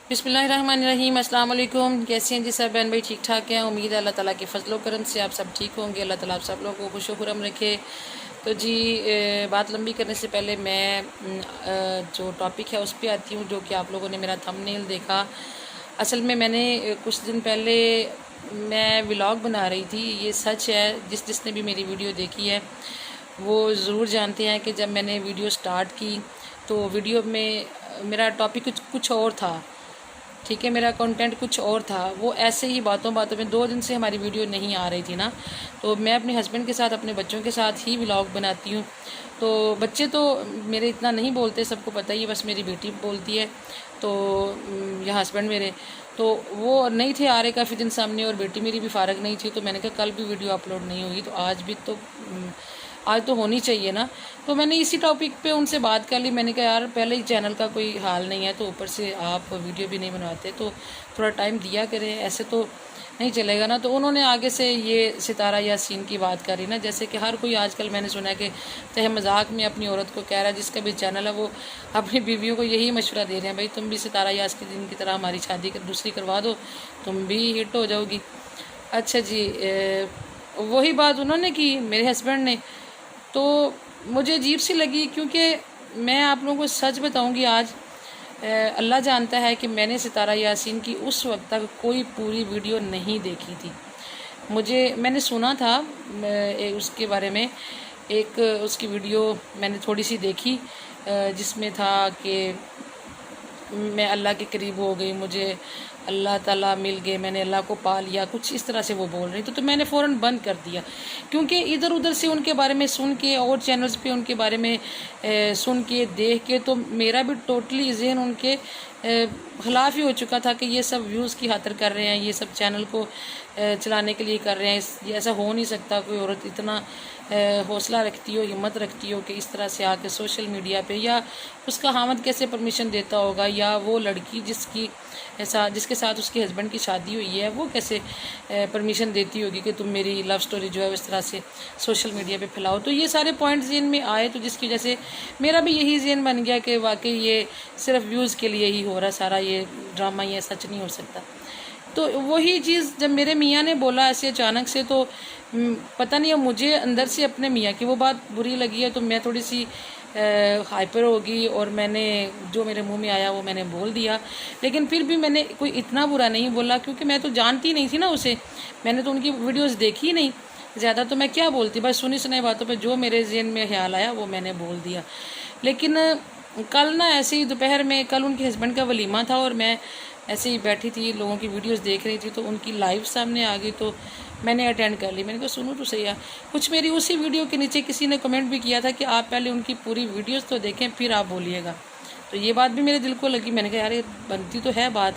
बिस्मिल्लाहिर्रहमानिर्रहीम। अस्सलाम वालेकुम। कैसे हैं जी सब बहन भाई? ठीक ठाक हैं। उम्मीद है अल्लाह ताला के फजलो करम से आप सब ठीक होंगे। अल्लाह ताला आप सब लोगों को खुश खुरम रखे। तो जी बात लंबी करने से पहले मैं जो टॉपिक है उस पर आती हूँ, जो कि आप लोगों ने मेरा थंबनेल देखा। असल में मैंने कुछ दिन पहले मैं व्लॉग बना रही थी। ये सच है, जिसने भी मेरी वीडियो देखी है वो ज़रूर जानते हैं कि जब मैंने वीडियो स्टार्ट की तो वीडियो में मेरा टॉपिक कुछ और था। ठीक है, मेरा कंटेंट कुछ और था। वो ऐसे ही बातों बातों में 2 दिन से हमारी वीडियो नहीं आ रही थी ना, तो मैं अपने हस्बैंड के साथ अपने बच्चों के साथ ही व्लॉग बनाती हूँ। तो बच्चे तो मेरे इतना नहीं बोलते, सबको पता ही है, बस मेरी बेटी बोलती है। तो या हस्बैंड मेरे तो वो नहीं थे आ रहे काफ़ी दिन सामने, और बेटी मेरी भी फ़ारग नहीं थी। तो मैंने कहा कल भी वीडियो अपलोड नहीं हुई तो आज भी तो आज तो होनी चाहिए ना। तो मैंने इसी टॉपिक पे उनसे बात कर ली। मैंने कहा यार पहले ही चैनल का कोई हाल नहीं है, तो ऊपर से आप वीडियो भी नहीं बनवाते, तो थोड़ा टाइम दिया करें, ऐसे तो नहीं चलेगा ना। तो उन्होंने आगे से ये सितारा यासीन की बात करी ना, जैसे कि हर कोई आजकल मैंने सुना है कि चाहे मजाक में अपनी औरत को कह रहा है, जिसका भी चैनल है वो अपनी बीवियों को यही मशवरा दे रहे हैं, भाई तुम भी सितारा यासीन की तरह हमारी शादी दूसरी करवा दो, तुम भी हिट हो जाओगी। अच्छा जी, वही बात उन्होंने की, मेरे हस्बैंड ने। तो मुझे अजीब सी लगी, क्योंकि मैं आप लोगों को सच बताऊंगी आज अल्लाह जानता है कि मैंने सितारा यासीन की उस वक्त तक कोई पूरी वीडियो नहीं देखी थी। मैंने सुना था उसके बारे में, एक उसकी वीडियो मैंने थोड़ी सी देखी जिसमें था कि मैं अल्लाह के करीब हो गई, मुझे अल्लाह ताला मिल गए, मैंने अल्लाह को पा लिया, कुछ इस तरह से वो बोल रही थी। तो मैंने फ़ौरन बंद कर दिया, क्योंकि इधर उधर से उनके बारे में सुन के और चैनल्स पे उनके बारे में सुन के देख के तो मेरा भी टोटली जहन उनके ख़िलाफ़ ही हो चुका था कि ये सब व्यूज़ की खातिर कर रहे हैं, ये सब चैनल को चलाने के लिए कर रहे हैं। ये ऐसा हो नहीं सकता, कोई औरत इतना हौसला रखती हो, हिम्मत रखती हो कि इस तरह से आके सोशल मीडिया पे, या उसका हामद कैसे परमिशन देता होगा, या वो लड़की जिसके साथ उसके हस्बैंड की शादी हुई है वो कैसे परमिशन देती होगी कि तुम मेरी लव स्टोरी जो है इस तरह से सोशल मीडिया पे फैलाओ। तो ये सारे पॉइंट जहन में आए, तो जिसकी वजह से मेरा भी यही जहन बन गया कि वाकई ये सिर्फ व्यूज़ के लिए ही हो रहा सारा ये ड्रामा, ये सच नहीं हो सकता। तो वही चीज़ जब मेरे मियाँ ने बोला ऐसे अचानक से, तो पता नहीं अब मुझे अंदर से अपने मियाँ की वो बात बुरी लगी है, तो मैं थोड़ी सी हाइपर होगी और मैंने जो मेरे मुंह में आया वो मैंने बोल दिया। लेकिन फिर भी मैंने कोई इतना बुरा नहीं बोला, क्योंकि मैं तो जानती नहीं थी ना उसे, मैंने तो उनकी वीडियोस देखी नहीं ज़्यादा, तो मैं क्या बोलती, बस सुनी सुनाई बातों पे जो मेरे जहन में ख्याल आया वो मैंने बोल दिया। लेकिन कल ना ऐसे ही दोपहर में, कल उनके हस्बैंड का वलीमा था और मैं ऐसे ही बैठी थी, लोगों की वीडियोस देख रही थी, तो उनकी लाइव सामने आ गई, तो मैंने अटेंड कर ली। मैंने कहा सुनो तो सही है। कुछ मेरी उसी वीडियो के नीचे किसी ने कमेंट भी किया था कि आप पहले उनकी पूरी वीडियोस तो देखें फिर आप बोलिएगा। तो ये बात भी मेरे दिल को लगी। मैंने कहा यार ये बनती तो है बात,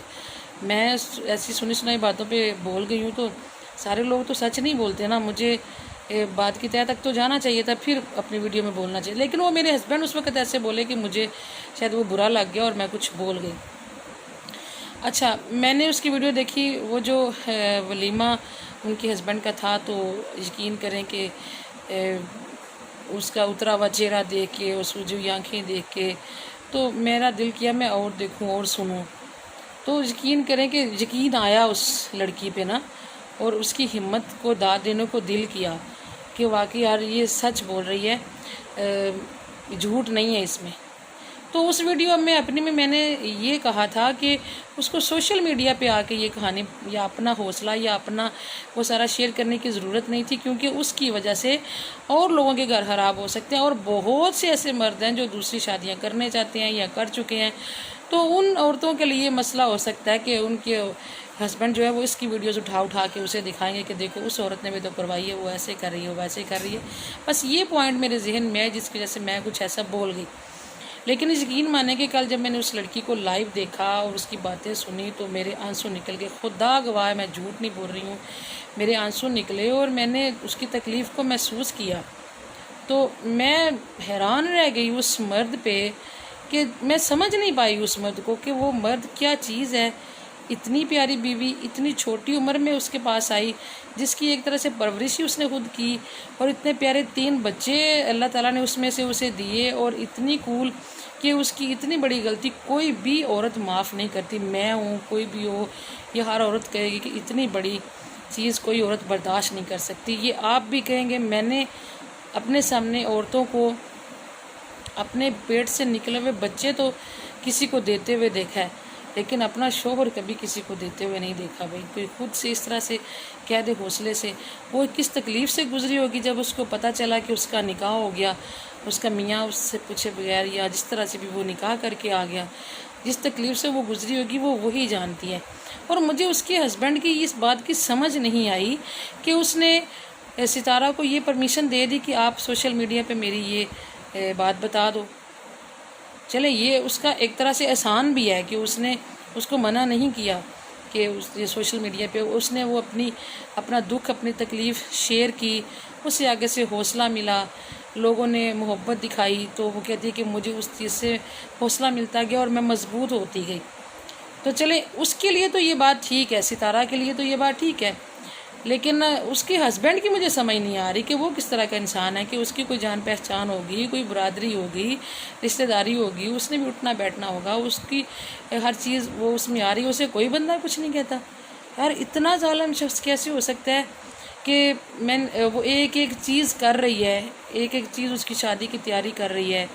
मैं ऐसी सुनी सुनाई बातों पर बोल गई हूँ, तो सारे लोग तो सच नहीं बोलते ना, मुझे बात की तह तक तो जाना चाहिए था, फिर अपनी वीडियो में बोलना चाहिए। लेकिन वो मेरे हस्बैंड उस वक्त ऐसे बोले कि मुझे शायद वो बुरा लग गया और मैं कुछ बोल गई। अच्छा, मैंने उसकी वीडियो देखी, वो जो वलीमा उनके हस्बैंड का था, तो यकीन करें कि उसका उतरा हुआ चेहरा देख के, उसकी जो आँखें देख के, तो मेरा दिल किया मैं और देखूं और सुनूं। तो यकीन करें कि यकीन आया उस लड़की पे ना, और उसकी हिम्मत को दाद देने को दिल किया कि वाकई यार ये सच बोल रही है, झूठ नहीं है इसमें। तो उस वीडियो में अपने में मैंने ये कहा था कि उसको सोशल मीडिया पे आके ये कहानी या अपना हौसला या अपना वो सारा शेयर करने की ज़रूरत नहीं थी, क्योंकि उसकी वजह से और लोगों के घर ख़राब हो सकते हैं, और बहुत से ऐसे मर्द हैं जो दूसरी शादियां करने चाहते हैं या कर चुके हैं। तो उन औरतों के लिए मसला हो सकता है कि उनके हस्बैंड जो है वो इसकी वीडियोस उठा के उसे दिखाएंगे कि देखो उस औरत ने भी तो करवाई है, वो ऐसे कर रही है, वो वैसे कर रही है। बस ये पॉइंट मेरे जहन में है, जिसकी वजह से मैं कुछ ऐसा बोल गई। लेकिन यकीन माने कि कल जब मैंने उस लड़की को लाइव देखा और उसकी बातें सुनी, तो मेरे आंसू निकल गए। खुदा गवाह है, मैं झूठ नहीं बोल रही हूँ, मेरे आंसू निकले और मैंने उसकी तकलीफ़ को महसूस किया। तो मैं हैरान रह गई उस मर्द पे कि मैं समझ नहीं पाई उस मर्द को कि वो मर्द क्या चीज़ है, इतनी प्यारी बीवी इतनी छोटी उम्र में उसके पास आई, जिसकी एक तरह से परवरिश ही उसने खुद की, और इतने प्यारे 3 बच्चे अल्लाह ताला ने उसमें से उसे दिए, और इतनी कूल कि उसकी इतनी बड़ी गलती कोई भी औरत माफ़ नहीं करती। मैं हूँ, कोई भी हो, ये हर औरत कहेगी कि इतनी बड़ी चीज़ कोई औरत बर्दाश्त नहीं कर सकती। ये आप भी कहेंगे। मैंने अपने सामने औरतों को अपने पेट से निकले हुए बच्चे तो किसी को देते हुए देखा है, लेकिन अपना शौहर कभी किसी को देते हुए नहीं देखा। भाई कोई खुद से इस तरह से कह दे हौसले से, वो किस तकलीफ़ से गुजरी होगी जब उसको पता चला कि उसका निकाह हो गया, उसका मियाँ उससे पूछे बगैर या जिस तरह से भी वो निकाह करके आ गया, जिस तकलीफ़ से वो गुजरी होगी वो वही जानती है। और मुझे उसके हस्बैंड की इस बात की समझ नहीं आई कि उसने सितारा को ये परमिशन दे दी कि आप सोशल मीडिया पे मेरी ये बात बता दो। चले ये उसका एक तरह से एहसान भी है कि उसने उसको मना नहीं किया कि ये सोशल मीडिया पे उसने वो अपना दुख अपनी तकलीफ़ शेयर की, उससे आगे से हौसला मिला, लोगों ने मोहब्बत दिखाई, तो वो कहती है कि मुझे उस चीज़ से हौसला मिलता गया और मैं मजबूत होती गई। तो चले उसके लिए तो ये बात ठीक है, सितारा के लिए तो ये बात ठीक है, लेकिन उसके हस्बैंड की मुझे समझ नहीं आ रही कि वो किस तरह का इंसान है, कि उसकी कोई जान पहचान होगी, कोई बरादरी होगी, रिश्तेदारी होगी, उसने भी उठना बैठना होगा, उसकी हर चीज़ वो उसमें आ रही है, उसे कोई बंदा कुछ नहीं कहता। यार इतना ज़ालिम शख्स कैसे हो सकता है कि वो एक एक चीज़ कर रही है, एक एक चीज़ उसकी शादी की तैयारी कर रही है,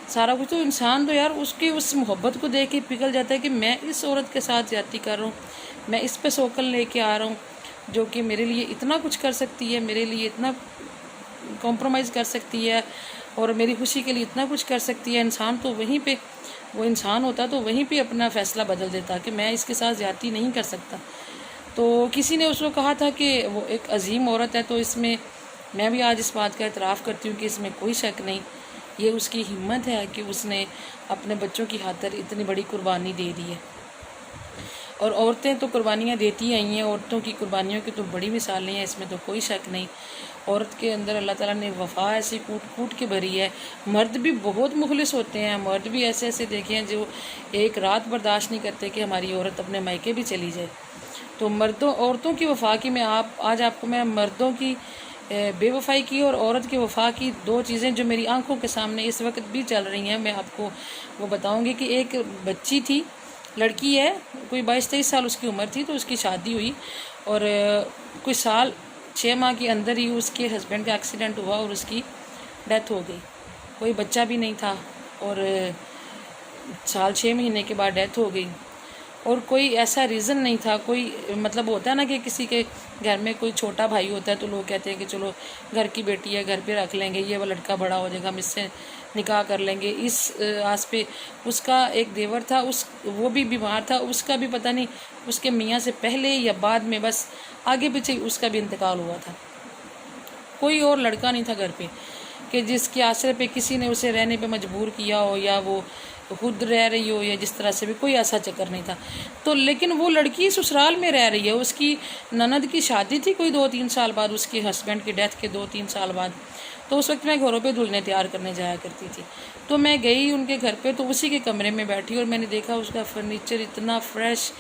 सारा कुछ। तो इंसान तो यार उसकी उस मोहब्बत को देख के पिघल जाता है कि मैं इस औरत के साथ ज्यादती कर रहा हूँ, मैं इस पे सोकल लेके आ रहा हूँ जो कि मेरे लिए इतना कुछ कर सकती है, मेरे लिए इतना कॉम्प्रोमाइज़ कर सकती है और मेरी खुशी के लिए इतना कुछ कर सकती है। इंसान तो वहीं पे, वो इंसान होता तो वहीं पे अपना फ़ैसला बदल देता कि मैं इसके साथ ज्यादती नहीं कर सकता। तो किसी ने उसको कहा था कि वो एक अजीम औरत है, तो इसमें मैं भी आज इस बात का एतराफ़ करती हूँ कि इसमें कोई शक नहीं, ये उसकी हिम्मत है कि उसने अपने बच्चों की खातिर इतनी बड़ी कुर्बानी दे दी है। और औरतें तो कुर्बानियाँ देती आई हैं, औरतों की कुर्बानियों की तो बड़ी मिसालें हैं, इसमें तो कोई शक नहीं। औरत के अंदर अल्लाह ताला ने वफ़ा ऐसी कूट कूट के भरी है। मर्द भी बहुत मुखलिस होते हैं, मर्द भी ऐसे ऐसे देखे हैं जो एक रात बर्दाश्त नहीं करते कि हमारी औरत अपने मायके भी चली जाए। तो औरतों की वफ़ा की आज आपको मैं मर्दों की बेवफाई की और औरत की वफ़ा की 2 चीज़ें जो मेरी आंखों के सामने इस वक्त भी चल रही हैं, मैं आपको वो बताऊंगी। कि एक बच्ची थी, लड़की है, कोई 22-23 साल उसकी उम्र थी, तो उसकी शादी हुई और कोई 6 माह के अंदर ही उसके हस्बैंड का एक्सीडेंट हुआ और उसकी डेथ हो गई। कोई बच्चा भी नहीं था और 6 महीने के बाद डेथ हो गई। और कोई ऐसा रीज़न नहीं था, कोई मतलब होता है ना कि किसी के घर में कोई छोटा भाई होता है तो लोग कहते हैं कि चलो घर की बेटी है, घर पे रख लेंगे, ये वो लड़का बड़ा हो जाएगा, हम इससे निकाह कर लेंगे। इस आस पे उसका एक देवर था, वो भी बीमार था, उसका भी पता नहीं उसके मियाँ से पहले या बाद में, बस आगे पीछे उसका भी इंतकाल हुआ था। कोई और लड़का नहीं था घर पे कि जिसके आश्रय पे किसी ने उसे रहने पे मजबूर किया हो या वो खुद रह रही हो या जिस तरह से भी, कोई ऐसा चक्कर नहीं था। तो लेकिन वो लड़की ससुराल में रह रही है, उसकी ननद की शादी थी कोई 2-3 साल बाद, उसके हस्बैंड की डेथ के 2-3 साल बाद। तो उस वक्त मैं घरों पे दुल्हनें तैयार करने जाया करती थी, तो मैं गई उनके घर पे, तो उसी के कमरे में बैठी और मैंने देखा उसका फर्नीचर इतना फ्रेश,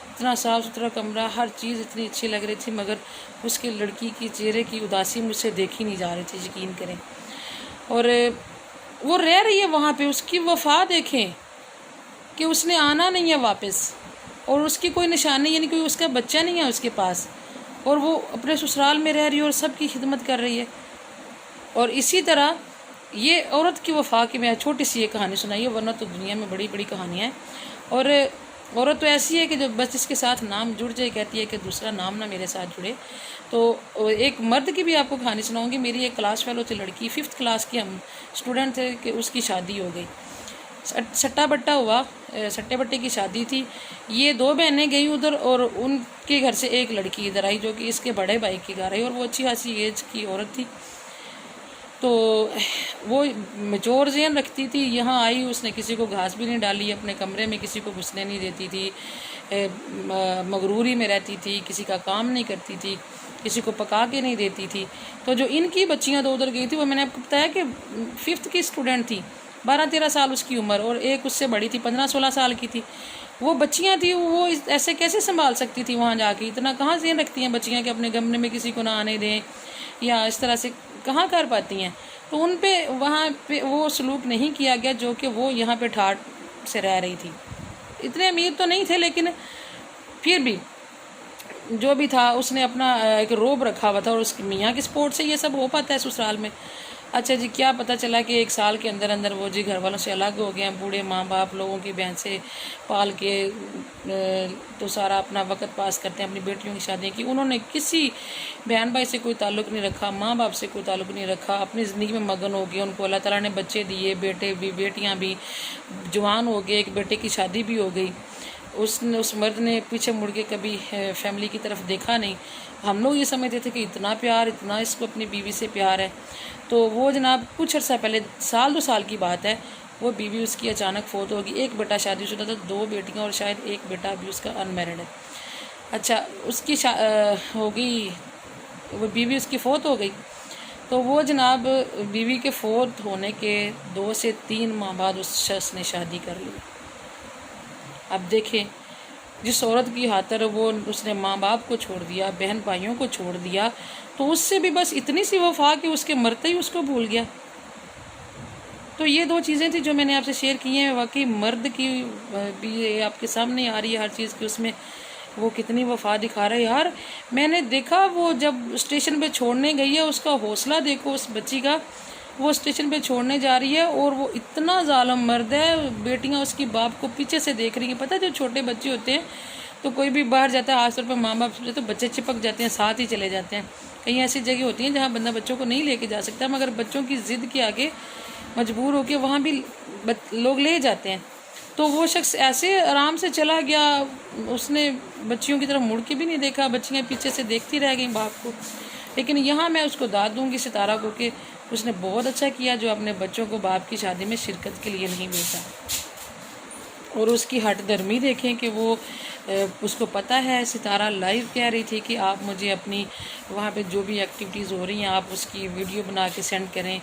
इतना साफ़ सुथरा कमरा, हर चीज़ इतनी अच्छी लग रही थी, मगर उसकी लड़की की चेहरे की उदासी मुझसे देखी नहीं जा रही थी, यकीन करें। और वो रह रही है वहाँ पे, उसकी वफ़ा देखें कि उसने आना नहीं है वापस, और उसकी कोई निशानी यानी कोई उसका बच्चा नहीं है उसके पास, और वो अपने ससुराल में रह रही है और सबकी खिदमत कर रही है। और इसी तरह ये औरत की वफ़ा की मैं छोटी सी ये कहानी सुनाई है, वरना तो दुनिया में बड़ी बड़ी कहानियाँ हैं। और औरत तो ऐसी है कि जब बस इसके साथ नाम जुड़ जाए, कहती है कि दूसरा नाम ना मेरे साथ जुड़े। तो एक मर्द की भी आपको कहानी सुनाऊंगी। मेरी एक क्लास फेलो थी लड़की, 5th क्लास की हम स्टूडेंट थे, कि उसकी शादी हो गई, सट्टा बट्टा हुआ, सट्टे बट्टे की शादी थी। ये 2 बहनें गई उधर और उनके घर से एक लड़की इधर आई जो कि इसके बड़े भाई की घर आई, और वो अच्छी खासी एज की औरत थी, तो वो मेच्योर ज़हन रखती थी। यहाँ आई, उसने किसी को घास भी नहीं डाली, अपने कमरे में किसी को घुसने नहीं देती थी, मगरूरी में रहती थी, किसी का काम नहीं करती थी, किसी को पका के नहीं देती थी। तो जो इनकी बच्चियाँ 2 उधर गई थी, वो मैंने आपको बताया कि 5th की स्टूडेंट थी, 12-13 साल उसकी उम्र, और एक उससे बड़ी थी, 15-16 साल की थी। वो बच्चियां थी, वो ऐसे कैसे संभाल सकती थी वहाँ जाके? इतना कहाँ से रखती हैं बच्चियां कि अपने कमरे में किसी को ना आने दें, या इस तरह से कहाँ कर पाती हैं? तो उन पे वहाँ पे वो सलूक नहीं किया गया जो कि वो यहाँ पे ठाठ से रह रही थी। इतने अमीर तो नहीं थे, लेकिन फिर भी जो भी था उसने अपना एक रोब रखा हुआ था, और उसकी मियाँ की सपोर्ट से ये सब हो पाता है ससुराल में। अच्छा जी, क्या पता चला कि 1 साल के अंदर अंदर वो जी घर वालों से अलग हो गए हैं, बूढ़े माँ बाप लोगों की बहन से पाल के तो सारा अपना वक्त पास करते हैं, अपनी बेटियों की शादी की। उन्होंने किसी बहन भाई से कोई ताल्लुक़ नहीं रखा, माँ बाप से कोई ताल्लुक़ नहीं रखा, अपनी ज़िंदगी में मगन हो गए। उनको अल्लाह ताला ने बच्चे दिए, बेटे भी बेटियाँ भी जवान हो गए, एक बेटे की शादी भी हो गई। उस मर्द ने पीछे मुड़ के कभी फैमिली की तरफ देखा नहीं। हम लोग ये समझते थे कि इतना प्यार, इतना इसको अपनी बीवी से प्यार है। तो वो जनाब कुछ अर्सा पहले, 1-2 साल की बात है, वो बीवी उसकी अचानक फ़ौत होगी। एक बेटा शादीशुदा था, 2 बेटियां और शायद एक बेटा अभी उसका अनमैरिड है। अच्छा, उसकी हो गई, वो बीवी उसकी फ़ौत हो गई। तो वो जनाब बीवी के फ़ौत होने के 2 से 3 माह बाद उस शख्स ने शादी कर ली। अब देखें, जिस औरत की खातिर वो उसने माँ बाप को छोड़ दिया, बहन भाइयों को छोड़ दिया, तो उससे भी बस इतनी सी वफा कि उसके मरते ही उसको भूल गया। तो ये 2 चीज़ें थी जो मैंने आपसे शेयर की हैं। वाकई मर्द की भी आपके सामने आ रही है हर चीज़ की, उसमें वो कितनी वफा दिखा रहा है यार। मैंने देखा वो जब स्टेशन पे छोड़ने गई है, उसका हौसला देखो उस बच्ची का। वो स्टेशन पे छोड़ने जा रही है और वो इतना ज़ालिम मर्द है, बेटियां उसकी बाप को पीछे से देख रही हैं। पता है, जो छोटे बच्चे होते हैं तो कोई भी बाहर जाता है, खासतौर पर माँ बाप से, तो बच्चे चिपक जाते हैं, साथ ही चले जाते हैं। कहीं ऐसी जगह होती हैं जहाँ बंदा बच्चों को नहीं लेके जा सकता, मगर बच्चों की ज़िद के आगे मजबूर होकर वहाँ भी लोग ले जाते हैं। तो वो शख्स ऐसे आराम से चला गया, उसने बच्चियों की तरफ मुड़ के भी नहीं देखा, बच्चियाँ पीछे से देखती रह गई बाप को। लेकिन यहाँ मैं उसको दाद दूंगी सितारा को कि उसने बहुत अच्छा किया जो अपने बच्चों को बाप की शादी में शिरकत के लिए नहीं भेजा। और उसकी हट दर्मी देखें कि वो उसको पता है, सितारा लाइव कह रही थी कि आप मुझे अपनी वहाँ पे जो भी एक्टिविटीज़ हो रही हैं आप उसकी वीडियो बना के सेंड करें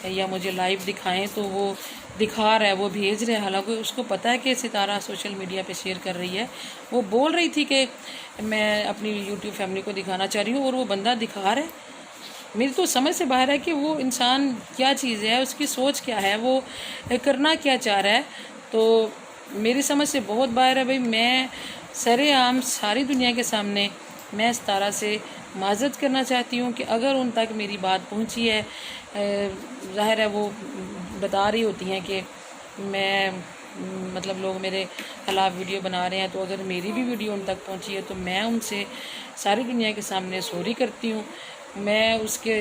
या मुझे लाइव दिखाएं। तो वो दिखा रहा है, वो भेज रहा है, हालांकि उसको पता है कि सितारा सोशल मीडिया पे शेयर कर रही है। वो बोल रही थी कि मैं अपनी यूट्यूब फैमिली को दिखाना चाह रही हूँ, और वो बंदा दिखा रहा है। मेरी तो समझ से बाहर है कि वो इंसान क्या चीज़ है, उसकी सोच क्या है, वो करना क्या चाह रहा है। तो मेरी समझ से बहुत बाहर है भाई। मैं सरेआम सारी दुनिया के सामने मैं सितारा से माजरत करना चाहती हूँ कि अगर उन तक मेरी बात पहुँची है, ज़ाहिर है वो बता रही होती हैं कि मैं मतलब लोग मेरे खिलाफ वीडियो बना रहे हैं, तो अगर मेरी भी वीडियो उन तक पहुँची है तो मैं उनसे सारी दुनिया के सामने सॉरी करती हूँ। मैं उसके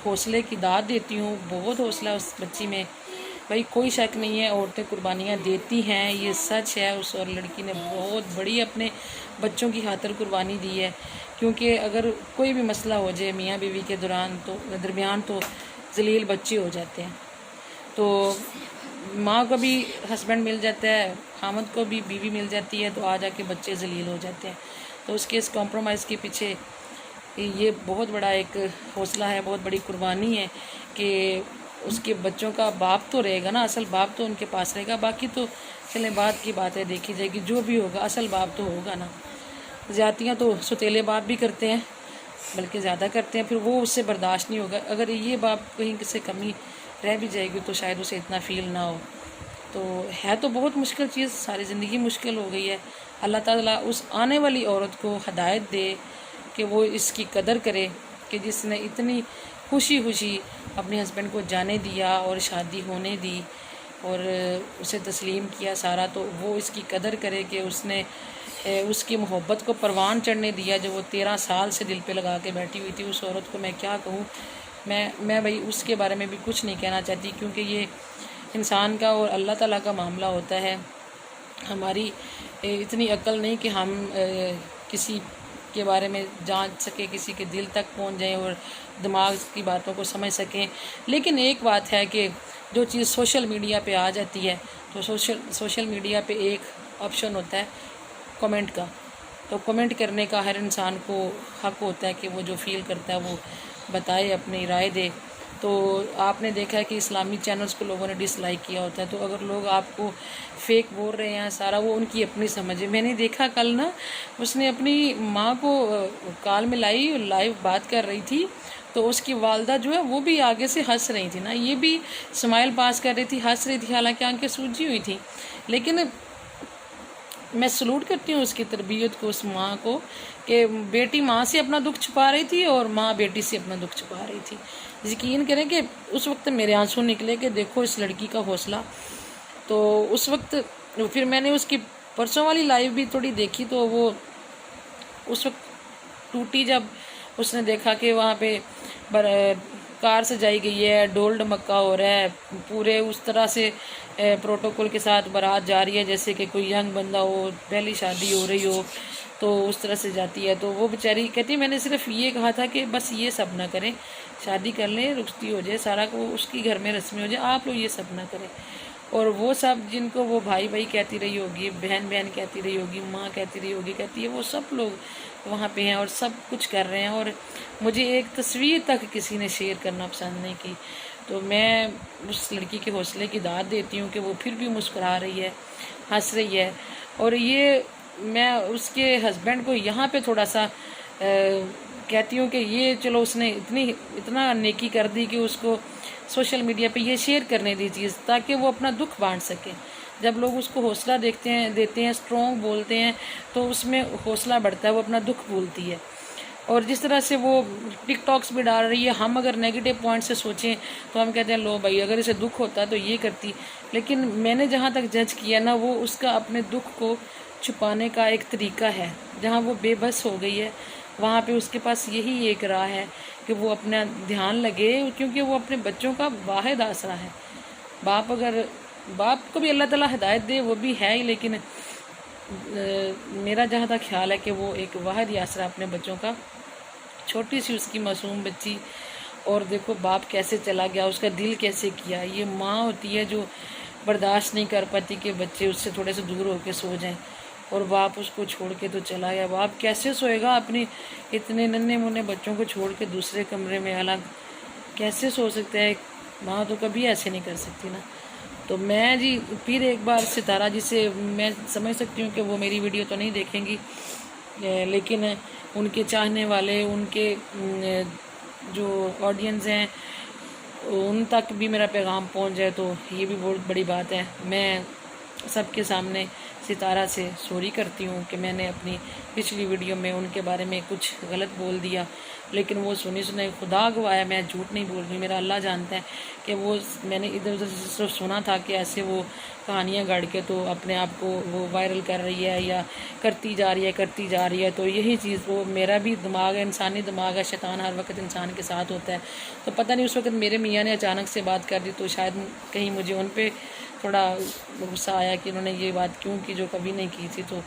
हौसले की दाद देती हूँ। बहुत हौसला उस बच्ची में भाई, कोई शक नहीं है, औरतें कुर्बानियाँ देती हैं, ये सच है। उस और लड़की ने बहुत बड़ी अपने बच्चों की खातिर कुर्बानी दी है, क्योंकि अगर कोई भी मसला हो जाए मियाँ बीवी के दरमियान तो जलील बच्चे हो जाते हैं। तो माँ को भी हस्बैंड मिल जाता है, खामद को भी बीवी मिल जाती है, तो आ जाके बच्चे जलील हो जाते हैं। तो उसके इस कॉम्प्रोमाइज़ के पीछे ये बहुत बड़ा एक हौसला है, बहुत बड़ी कुर्बानी है कि उसके बच्चों का बाप तो रहेगा ना, असल बाप तो उनके पास रहेगा। बाकी तो चले बाद की बात है, देखी जाएगी, जो भी होगा असल बाप तो होगा ना। ज़्यादतियाँ तो सुतेले बाप भी करते हैं, बल्कि ज़्यादा करते हैं, फिर वो उससे बर्दाश्त नहीं होगा। अगर ये बाप कहीं से कमी रह भी जाएगी तो शायद उसे इतना फ़ील ना हो। तो है तो बहुत मुश्किल चीज़, सारी ज़िंदगी मुश्किल हो गई है। अल्लाह ताला उस आने वाली औरत को हिदायत दे कि वो इसकी कदर करे कि जिसने इतनी खुशी खुशी अपने हस्बैंड को जाने दिया और शादी होने दी और उसे तस्लीम किया सारा, तो वो इसकी कदर करे कि उसने उसकी मोहब्बत को परवान चढ़ने दिया जो वो 13 साल से दिल पे लगा के बैठी हुई थी। उस औरत को मैं क्या कहूँ, मैं भाई उसके बारे में भी कुछ नहीं कहना चाहती, क्योंकि ये इंसान का और अल्लाह ताला का मामला होता है। हमारी इतनी अक्ल नहीं कि हम किसी के बारे में जांच सके, किसी के दिल तक पहुंच जाएं और दिमाग की बातों को समझ सकें। लेकिन एक बात है कि जो चीज़ सोशल मीडिया पे आ जाती है, तो सोशल मीडिया पे एक ऑप्शन होता है कमेंट का। तो कमेंट करने का हर इंसान को हक होता है कि वो जो फील करता है वो बताए, अपनी राय दे। तो आपने देखा है कि इस्लामी चैनल्स को लोगों ने डिसलाइक किया होता है। तो अगर लोग आपको फेक बोल रहे हैं सारा, वो उनकी अपनी समझ है। मैंने देखा कल ना, उसने अपनी माँ को कॉल में लाई, लाइव बात कर रही थी, तो उसकी वालदा जो है वो भी आगे से हंस रही थी ना, ये भी स्माइल पास कर रही थी, हंस रही थी, हालांकि आंखें सूजी हुई थी। लेकिन मैं सलूट करती हूँ उसकी तरबियत को, उस माँ को, कि बेटी माँ से अपना दुख छुपा रही थी और माँ बेटी से अपना दुख छुपा रही थी। यकीन करें कि उस वक्त मेरे आंसू निकले कि देखो इस लड़की का हौसला। तो उस वक्त फिर मैंने उसकी परसों वाली लाइव भी थोड़ी देखी, तो वो उस वक्त टूटी जब उसने देखा कि वहाँ पे कार सजाई गई है, ढोल ढमक्का हो रहा है, पूरे उस तरह से प्रोटोकॉल के साथ बारात जा रही है जैसे कि कोई यंग बंदा हो, पहली शादी हो रही हो, तो उस तरह से जाती है। तो वो बेचारी कहती, मैंने सिर्फ ये कहा था कि बस ये सब ना करें, शादी कर लें, रुखती हो जाए, सारा को उसकी घर में रस्में हो जाए, आप लोग ये सब ना करें। और वो सब जिनको वो भाई भाई कहती रही होगी, बहन बहन कहती रही होगी, माँ कहती रही होगी, कहती है, वो सब लोग वहाँ पे हैं और सब कुछ कर रहे हैं। और मुझे एक तस्वीर तक किसी ने शेयर करना पसंद नहीं की। तो मैं उस लड़की के हौसले की दाद देती हूँ कि वो फिर भी मुस्कुरा रही है, हंस रही है। और ये मैं उसके हस्बैंड को यहाँ पे थोड़ा सा कहती हूँ कि ये चलो उसने इतना नेकी कर दी कि उसको सोशल मीडिया पे ये शेयर करने दी चीज़, ताकि वो अपना दुख बांट सके। जब लोग उसको हौसला देते हैं, स्ट्रॉन्ग बोलते हैं, तो उसमें हौसला बढ़ता है, वो अपना दुख भूलती है। और जिस तरह से वो टिकटॉक्स भी डाल रही है, हम अगर नेगेटिव पॉइंट से सोचें तो हम कहते हैं लो भाई, अगर इसे दुख होता तो ये करती। लेकिन मैंने जहाँ तक जज किया ना, वो उसका अपने दुख को छुपाने का एक तरीका है। जहाँ वो बेबस हो गई है, वहाँ पे उसके पास यही एक राह है कि वो अपना ध्यान लगे, क्योंकि वो अपने बच्चों का वाहिद आसरा है। बाप को भी अल्लाह ताला हिदायत दे, वो भी है ही, लेकिन मेरा जहाँ तक ख्याल है कि वो एक वाहिद आसरा अपने बच्चों का, छोटी सी उसकी मासूम बच्ची। और देखो बाप कैसे चला गया, उसका दिल कैसे किया। ये माँ होती है जो बर्दाश्त नहीं कर पाती कि बच्चे उससे थोड़े से दूर होकर सो जाएं, और बाप उसको छोड़ के तो चला गया। बाप कैसे सोएगा अपनी इतने नन्हे मुन्ने बच्चों को छोड़ के दूसरे कमरे में अलग, कैसे सो सकता है? माँ तो कभी ऐसे नहीं कर सकती ना। तो मैं जी फिर एक बार सितारा जी से, मैं समझ सकती हूँ कि वो मेरी वीडियो तो नहीं देखेंगी, लेकिन उनके चाहने वाले, उनके जो ऑडियंस हैं, उन तक भी मेरा पैगाम पहुँच जाए तो ये भी बहुत बड़ी बात है। मैं सबके सामने सितारा से सॉरी करती हूँ कि मैंने अपनी पिछली वीडियो में उनके बारे में कुछ गलत बोल दिया, लेकिन वो सुने खुदा गवाह है, मैं झूठ नहीं बोल रही। मेरा अल्लाह जानता है कि वो मैंने इधर उधर से सिर्फ सुना था कि ऐसे वो कहानियाँ गढ़ के तो अपने आप को वो वायरल कर रही है या करती जा रही है। तो यही चीज़, वो मेरा भी दिमाग है, इंसानी दिमाग है, शैतान हर वक्त इंसान के साथ होता है। तो पता नहीं उस वक्त मेरे मियाँ ने अचानक से बात कर दी, तो शायद कहीं मुझे उन पर थोड़ा गुस्सा आया कि उन्होंने ये बात क्यों की जो कभी नहीं की थी। तो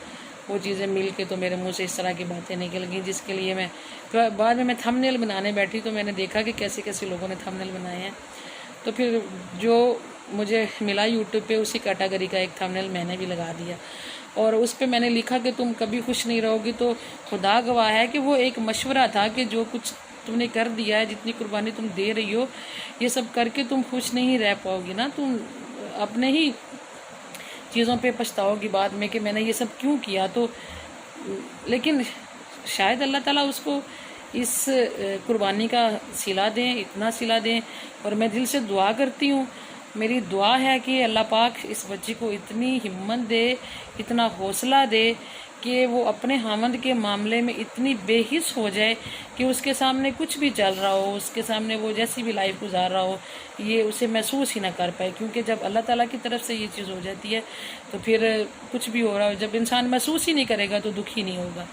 वो चीज़ें मिल के तो मेरे मुंह से इस तरह की बातें निकल गई, जिसके लिए मैं बाद में मैं थंबनेल बनाने बैठी तो मैंने देखा कि कैसे कैसे लोगों ने थंबनेल बनाए हैं। तो फिर जो मुझे मिला यूट्यूब पे, उसी कैटेगरी का एक थंबनेल मैंने भी लगा दिया, और उस पर मैंने लिखा कि तुम कभी खुश नहीं रहोगी। तो खुदा गवाह है कि वो एक मशवरा था कि जो कुछ तुमने कर दिया है, जितनी कुर्बानी तुम दे रही हो, ये सब करके तुम खुश नहीं रह पाओगी ना, तुम अपने ही चीज़ों पे पछताओगी बाद में कि मैंने ये सब क्यों किया। तो लेकिन शायद अल्लाह ताला उसको इस कुर्बानी का सिला दें, इतना सिला दें। और मैं दिल से दुआ करती हूँ, मेरी दुआ है कि अल्लाह पाक इस बच्ची को इतनी हिम्मत दे, इतना हौसला दे कि वो अपने हामद के मामले में इतनी बेहिस हो जाए कि उसके सामने कुछ भी चल रहा हो, उसके सामने वो जैसी भी लाइफ गुजार रहा हो, ये उसे महसूस ही ना कर पाए। क्योंकि जब अल्लाह ताला की तरफ से ये चीज़ हो जाती है तो फिर कुछ भी हो रहा हो, जब इंसान महसूस ही नहीं करेगा तो दुख ही नहीं होगा।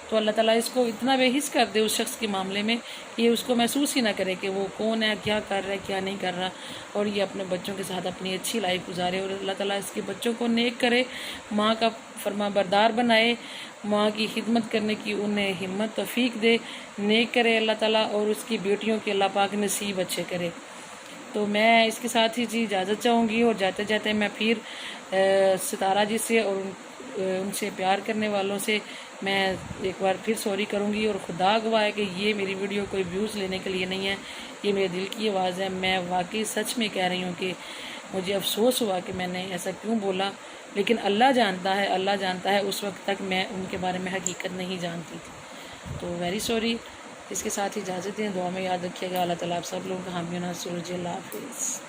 तो अल्लाह ताला इसको इतना बेहिस कर दे उस शख्स के मामले में कि ये उसको महसूस ही ना करे कि वो कौन है, क्या कर रहा है, क्या नहीं कर रहा, और ये अपने बच्चों के साथ अपनी अच्छी लाइफ गुजारे। और अल्लाह ताला इसके बच्चों को नेक करे, माँ का फरमाबरदार बनाए, माँ की खिदमत करने की उन्हें हिम्मत तौफीक दे, नेक करे अल्लाह ताला, और उसकी बेटियों के अल्लाह पाक नसीब अच्छे करे। तो मैं इसके साथ ही जी इजाज़त चाहूँगी, और जाते जाते मैं फिर सितारा जी से और उनसे प्यार करने वालों से मैं एक बार फिर सॉरी करूँगी। और खुदा गवाह है कि ये मेरी वीडियो कोई व्यूज़ लेने के लिए नहीं है, ये मेरे दिल की आवाज़ है। मैं वाकई सच में कह रही हूँ कि मुझे अफसोस हुआ कि मैंने ऐसा क्यों बोला, लेकिन अल्लाह जानता है उस वक्त तक मैं उनके बारे में हकीकत नहीं जानती थी। तो वेरी सॉरी। इसके साथ ही इजाज़त दें, दुआ में याद रखिएगा। अल्लाह ताला आप सब लोगों का हामी और नासर। अल्लाह हाफ़िज़।